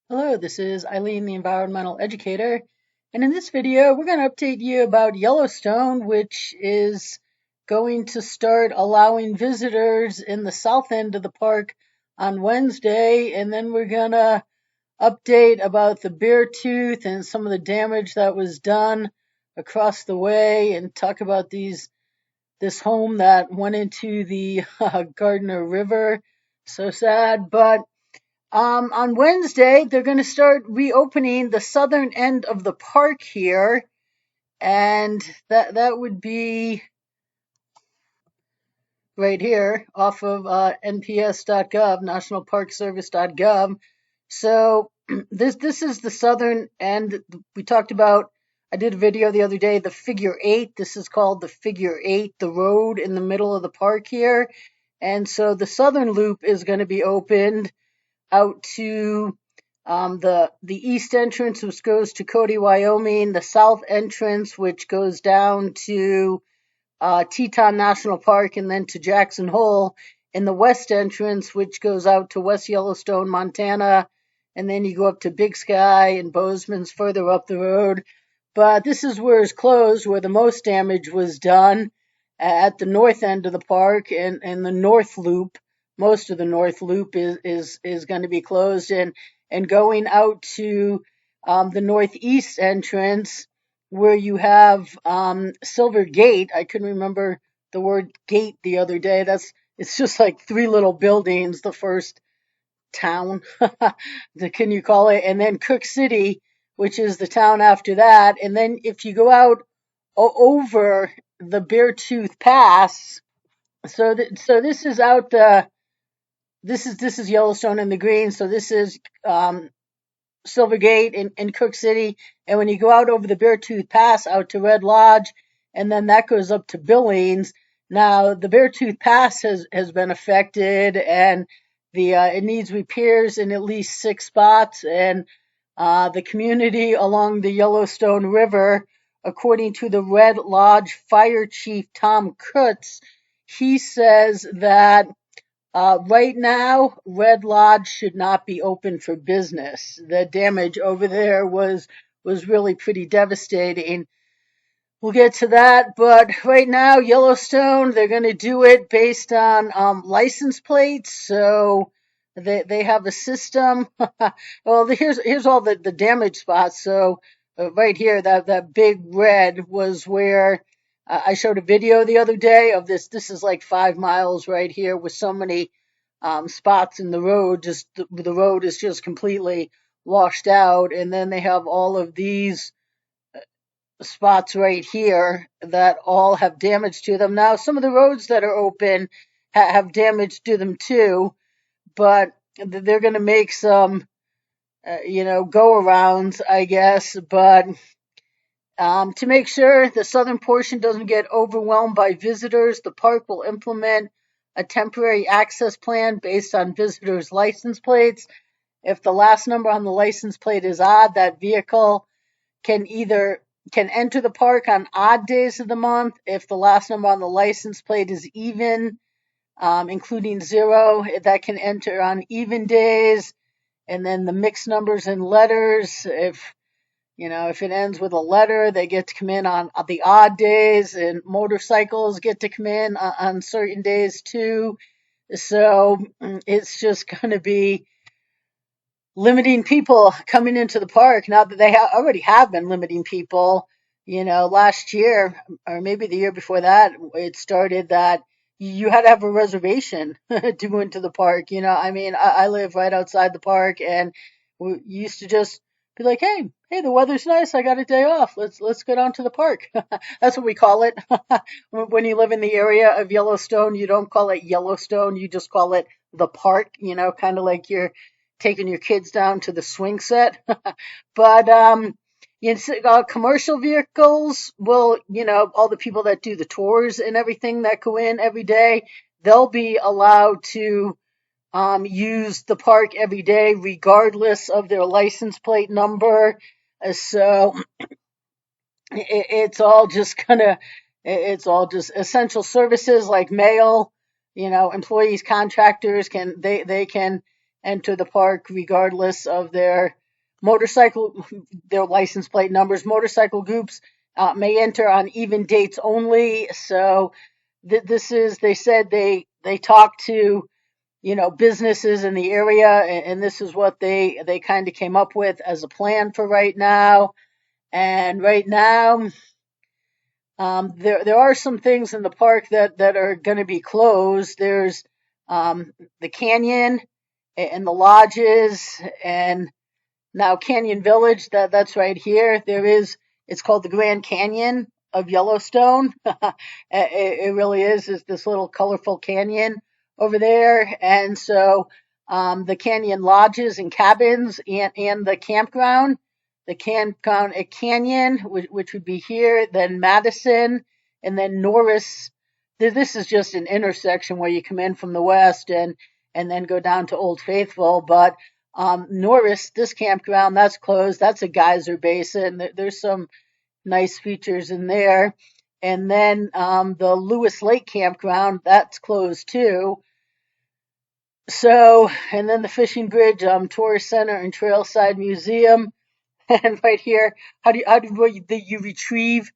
Hello, this is Eileen, the environmental educator, and in this video we're going to update you about Yellowstone, which is going to start allowing visitors in the south end of the park on Wednesday, and then we're going to update about the bear tooth and some of the damage that was done across the way and talk about this home that went into the Gardner River. So sad, but on Wednesday, they're going to start reopening the southern end of the park here, and that would be right here off of NPS.gov, nationalparkservice.gov. So this is the southern end. We talked about. I did a video the other day, the figure eight. This is called the figure eight, the road in the middle of the park here. And so the southern loop is going to be opened out to the east entrance, which goes to Cody, Wyoming, the south entrance, which goes down to Teton National Park and then to Jackson Hole, and the west entrance, which goes out to West Yellowstone, Montana, and then you go up to Big Sky and Bozeman's further up the road. But this is where it's closed, where the most damage was done at the north end of the park, and the north loop. Most of the north loop is going to be closed, and going out to the northeast entrance where you have Silver Gate. I couldn't remember the word gate the other day. It's just like three little buildings. The first town, can you call it? And then Cook City, which is the town after that. And then if you go out over the Beartooth Pass, so this is out. This is Yellowstone in the green. So this is Silvergate in Cook City, and when you go out over the Beartooth Pass out to Red Lodge, and then that goes up to Billings. Now the Beartooth Pass has been affected, and it needs repairs in at least 6 spots, and the community along the Yellowstone River, according to the Red Lodge Fire Chief Tom Kutz, he says that right now, Red Lodge should not be open for business. The damage over there was really pretty devastating. We'll get to that, but right now, Yellowstone, they're going to do it based on license plates. So they have a system. Well, here's all the damage spots. So right here, that big red was where I showed a video the other day of this. This is like 5 miles right here with so many spots in the road. Just the road is just completely washed out, and then they have all of these spots right here that all have damage to them. Now, some of the roads that are open have damage to them too, but they're going to make some, go arounds, I guess. But to make sure the southern portion doesn't get overwhelmed by visitors, the park will implement a temporary access plan based on visitors' license plates. If the last number on the license plate is odd, that vehicle can enter the park on odd days of the month. If the last number on the license plate is even, including 0, that can enter on even days. And then the mixed numbers and letters, if it ends with a letter, they get to come in on the odd days, and motorcycles get to come in on certain days too. So it's just going to be limiting people coming into the park. Now that they already have been limiting people. Last year or maybe the year before that, it started that you had to have a reservation to go into the park. I mean, I live right outside the park, and we used to just be like, hey, the weather's nice. I got a day off. Let's go down to the park. That's what we call it. When you live in the area of Yellowstone, you don't call it Yellowstone. You just call it the park. Kind of like you're taking your kids down to the swing set. But commercial vehicles will, all the people that do the tours and everything that go in every day, they'll be allowed to use the park every day regardless of their license plate number. So it's all just essential services like mail. Employees, contractors they can enter the park regardless of motorcycle, their license plate numbers. Motorcycle groups may enter on even dates only. So they said they talked to, businesses in the area, and this is what they kind of came up with as a plan for right now. And right now, there are some things in the park that are going to be closed. There's the canyon and the lodges, and now Canyon Village, that's right here. It's called the Grand Canyon of Yellowstone. It really is. It's this little colorful canyon over there. And so the canyon lodges and cabins and the campground at Canyon, which would be here, then Madison, and then Norris. This is just an intersection where you come in from the west and then go down to Old Faithful. But Norris, this campground, that's closed. That's a geyser basin. There's some nice features in there. And then the Lewis Lake campground, that's closed too. So, and then the Fishing Bridge, Tourist Center and Trailside Museum. And right here, how do you retrieve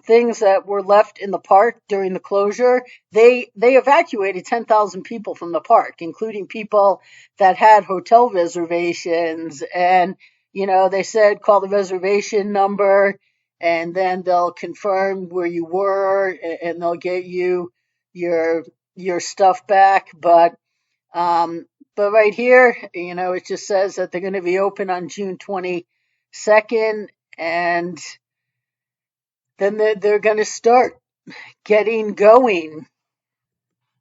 things that were left in the park during the closure? They evacuated 10,000 people from the park, including people that had hotel reservations. And they said call the reservation number, and then they'll confirm where you were, and they'll get you your stuff back. But right here, it just says that they're going to be open on June 22nd, and then they're going to start getting going.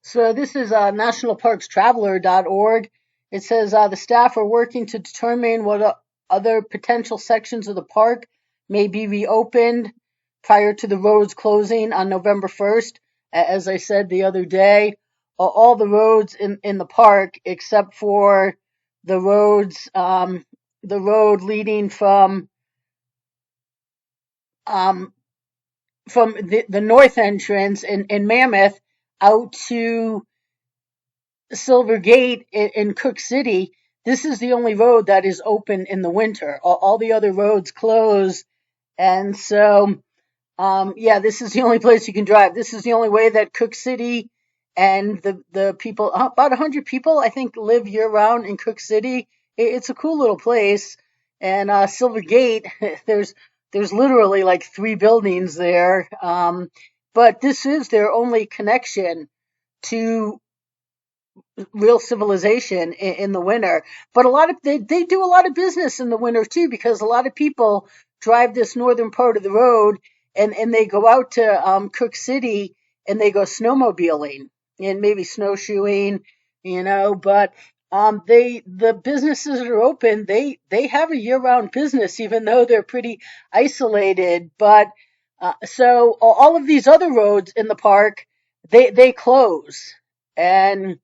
So this is nationalparkstraveler.org. It says the staff are working to determine what other potential sections of the park may be reopened prior to the roads closing on November 1st. As I said the other day, all the roads in the park except for the road leading from the north entrance in Mammoth out to Silver Gate in Cook City. This is the only road that is open in the winter. All the other roads close. And so, yeah, this is the only place you can drive. This is the only way that Cook City and the people, about 100 people, I think, live year round in Cook City. It's a cool little place. And Silver Gate, there's literally like 3 buildings there. But this is their only connection to real civilization in the winter. But they do a lot of business in the winter too, because a lot of people drive this northern part of the road and they go out to Cook City and they go snowmobiling and maybe snowshoeing, but the businesses that are open, they have a year-round business, even though they're pretty isolated. But so all of these other roads in the park, they close. And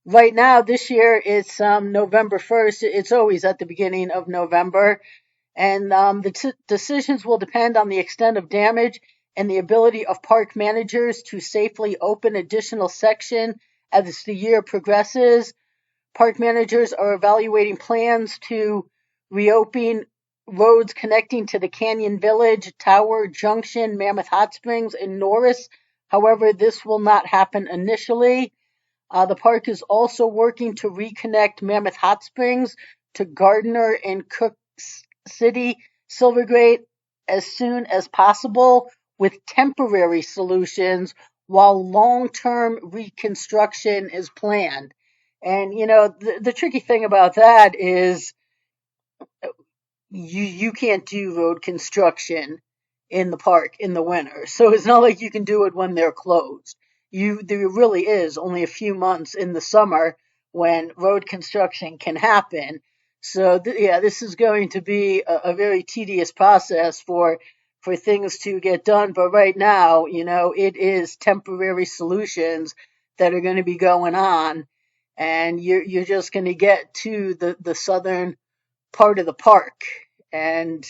right now, this year, it's November 1st. It's always at the beginning of November. And the decisions will depend on the extent of damage and the ability of park managers to safely open additional section as the year progresses. Park managers are evaluating plans to reopen roads connecting to the Canyon Village, Tower, Junction, Mammoth Hot Springs, and Norris. However, this will not happen initially. The park is also working to reconnect Mammoth Hot Springs to Gardner and Cook City, Silvergate as soon as possible with temporary solutions while long-term reconstruction is planned. And, the tricky thing about that is you can't do road construction in the park in the winter. So it's not like you can do it when they're closed. There really is only a few months in the summer when road construction can happen. So yeah, this is going to be a very tedious process for things to get done. But right now, it is temporary solutions that are going to be going on, and you're just going to get to the southern part of the park. And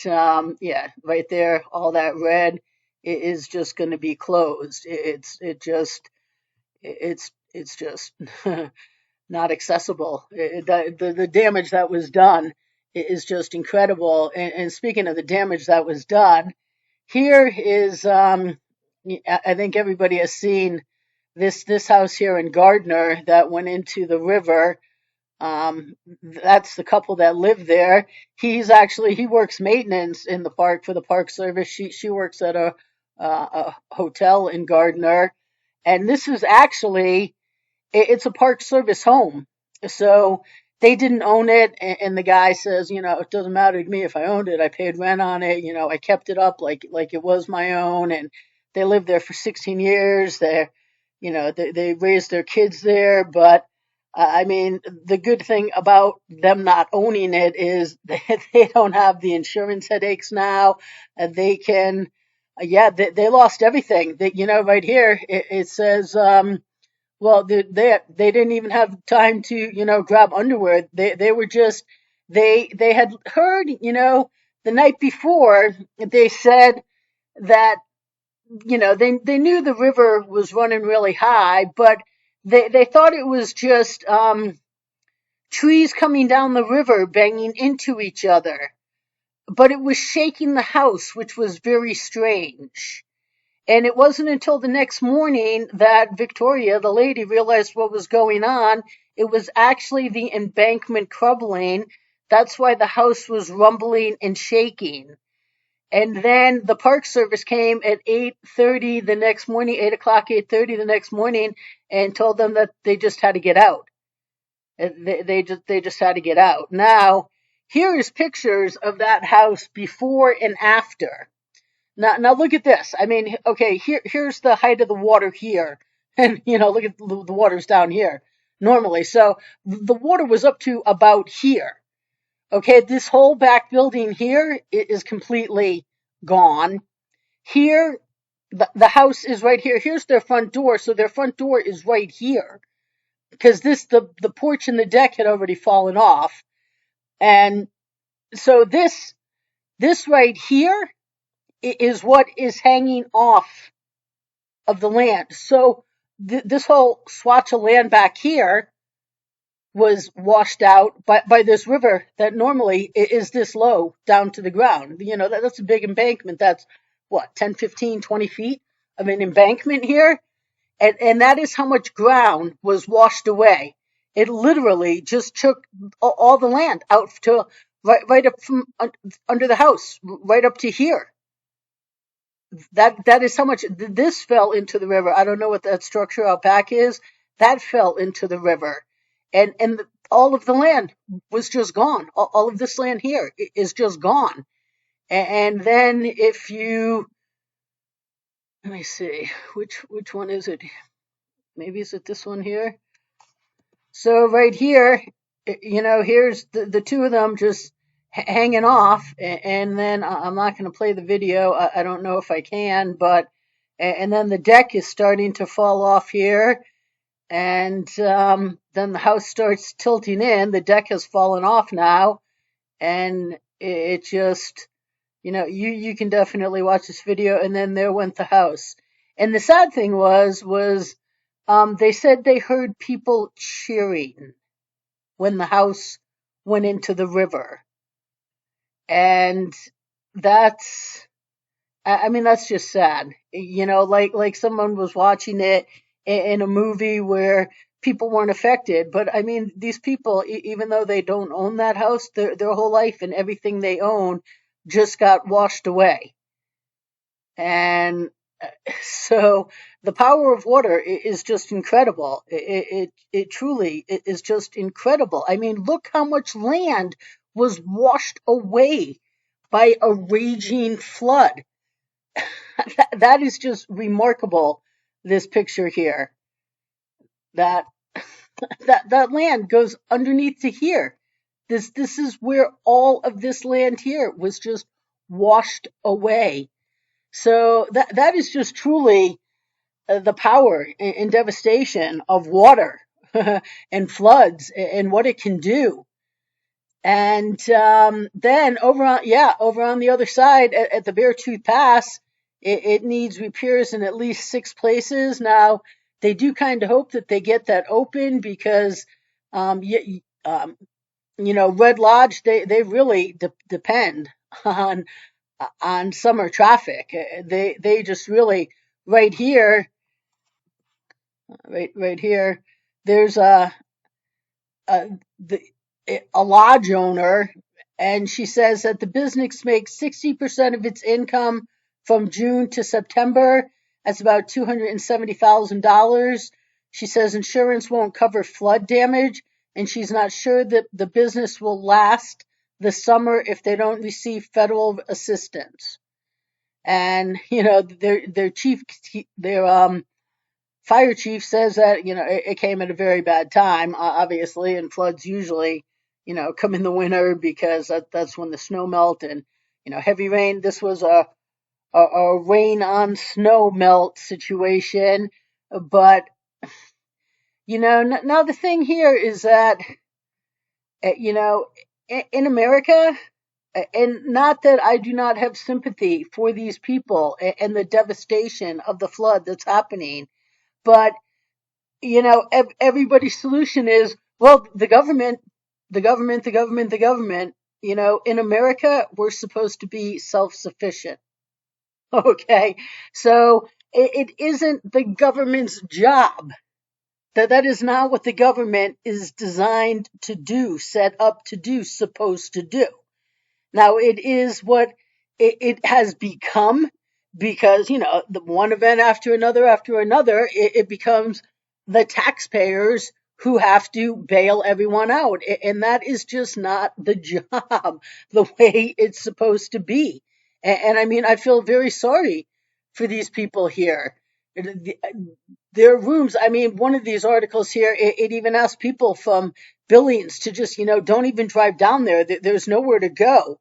yeah, right there, all that red is just going to be closed. It's just not accessible. The damage that was done is just incredible. And speaking of the damage that was done, here is I think everybody has seen this house here in Gardner that went into the river. That's the couple that lived there. He works maintenance in the park for the Park Service. She works at a hotel in Gardner, and this is actually it's a Park Service home. So they didn't own it, and the guy says, it doesn't matter to me if I owned it. I paid rent on it. I kept it up like it was my own, and they lived there for 16 years. They raised their kids there, but I mean, the good thing about them not owning it is that they don't have the insurance headaches now. They can, yeah, they lost everything. Right here it says, well, they didn't even have time to grab underwear. They were just they had heard the night before they said that they knew the river was running really high, but they thought it was just trees coming down the river banging into each other, but it was shaking the house, which was very strange. And it wasn't until the next morning that Victoria, the lady, realized what was going on. It was actually the embankment crumbling. That's why the house was rumbling and shaking. And then the Park Service came at 8:30 the next morning, 8 o'clock, 8:30 the next morning, and told them that they just had to get out. They just had to get out. Now, here is pictures of that house before and after. Now look at this. I mean, okay, here's the height of the water here, and look at the water's down here normally. So the water was up to about here. Okay, this whole back building here is completely gone. Here, the house is right here. Here's their front door, so their front door is right here because the porch and the deck had already fallen off, and so this right here is what is hanging off of the land. So this whole swatch of land back here was washed out by this river that normally is this low down to the ground. That's a big embankment. That's what, 10, 15, 20 feet of an embankment here. And that is how much ground was washed away. It literally just took all the land out to right up from under the house, right up to here. That is how much this fell into the river. I don't know what that structure out back is. That fell into the river, and all of the land was just gone. All of this land here is just gone. And then if you let me see which one is it? Maybe is it this one here? So right here, here's the two of them just hanging off, and then I'm not going to play the video. I don't know if I can, but and then the deck is starting to fall off here, and then the house starts tilting in. The deck has fallen off now, and it just you can definitely watch this video, and then there went the house. And the sad thing was they said they heard people cheering when the house went into the river. And that's, I mean, that's just sad. Like someone was watching it in a movie where people weren't affected. But I mean, these people, even though they don't own that house, their whole life and everything they own just got washed away. And so the power of water is just incredible. It truly is just incredible. I mean, look how much land was washed away by a raging flood. That is just remarkable. This picture here, that that land goes underneath to here. This is where all of this land here was just washed away. So that is just truly the power and devastation of water and floods and what it can do. And then over on the other side at the Beartooth Pass, it needs repairs in at least 6 places. Now they do kind of hope that they get that open because Red Lodge, they really depend on summer traffic. They just really right here, right here. There's a the a lodge owner, and she says that the business makes 60% of its income from June to September. That's about $270,000. She says insurance won't cover flood damage, and she's not sure that the business will last the summer if they don't receive federal assistance. And their fire chief says that it came at a very bad time, obviously, and floods usually come in the winter because that's when the snow melt and heavy rain. This was a rain on snow melt situation, but now the thing here is that in America, and not that I do not have sympathy for these people and the devastation of the flood that's happening, but everybody's solution is, well, the government. In America, we're supposed to be self-sufficient. Okay. So it isn't the government's job. That is not what the government is designed to do, set up to do, supposed to do. Now, it is what it has become because, the one event after another, it becomes the taxpayers who have to bail everyone out. And that is just not the job the way it's supposed to be. And I mean, I feel very sorry for these people here. Their rooms, I mean, one of these articles here, it even asks people from Billings to just, don't even drive down there. There's nowhere to go.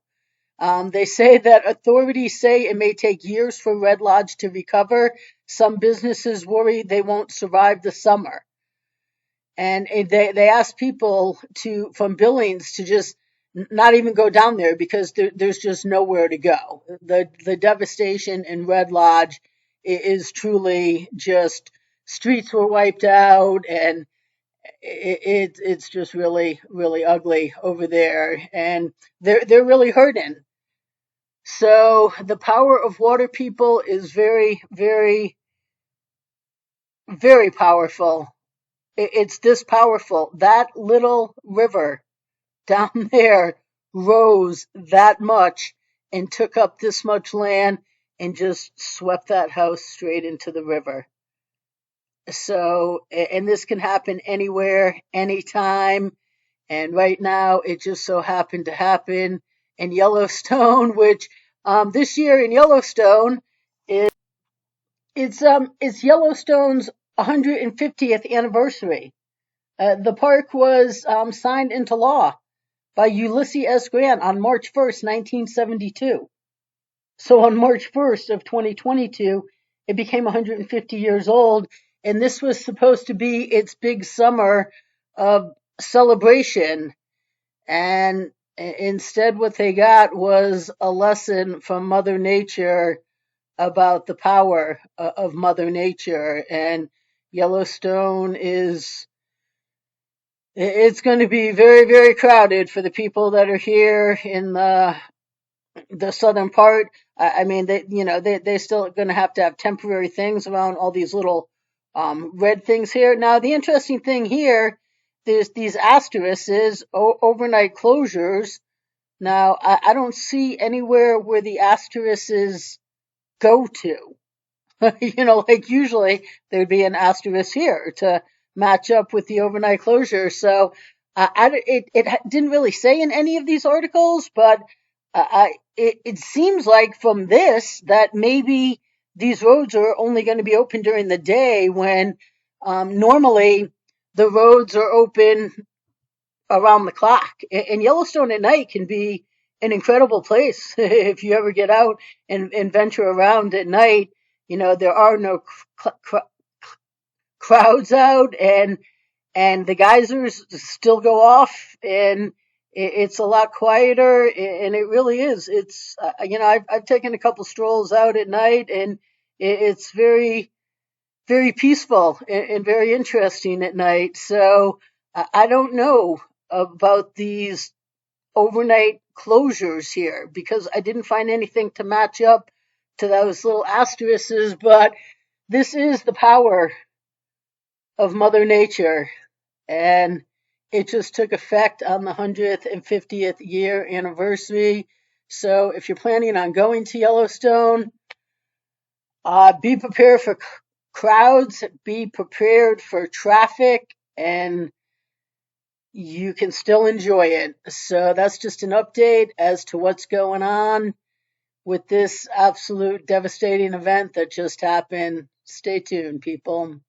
They say that authorities say it may take years for Red Lodge to recover. Some businesses worry they won't survive the summer. And they ask people from Billings to just not even go down there because there's just nowhere to go. The devastation in Red Lodge is truly just streets were wiped out, and it's just really, really ugly over there, and they're really hurting. So the power of water, people, is very, very, very powerful. It's this powerful. That little river down there rose that much and took up this much land and just swept that house straight into the river. So, and this can happen anywhere, anytime. And right now, it just so happened to happen in Yellowstone, which this year in Yellowstone is it's Yellowstone's 150th anniversary. The park was signed into law by Ulysses S. Grant on March 1st, 1972. So on March 1st of 2022, it became 150 years old, and this was supposed to be its big summer of celebration. And instead, what they got was a lesson from Mother Nature about the power of Mother Nature. And Yellowstone it's going to be very, very crowded for the people that are here in the southern part. I mean, they still going to have temporary things around all these little red things here. Now, the interesting thing here, there's these asterisks, overnight closures. Now, I don't see anywhere where the asterisks go to. Like usually there'd be an asterisk here to match up with the overnight closure. So it didn't really say in any of these articles, but it seems like from this that maybe these roads are only going to be open during the day when normally the roads are open around the clock. And Yellowstone at night can be an incredible place if you ever get out and venture around at night. There are no crowds out, and the geysers still go off, and it's a lot quieter, and it really is. It's I've taken a couple strolls out at night, and it's very, very peaceful and very interesting at night. So I don't know about these overnight closures here because I didn't find anything to match up to those little asterisks, but this is the power of Mother Nature, and it just took effect on the 150th year anniversary. So if you're planning on going to Yellowstone, be prepared for crowds, be prepared for traffic, and you can still enjoy it. So that's just an update as to what's going on with this absolute devastating event that just happened. Stay tuned, people.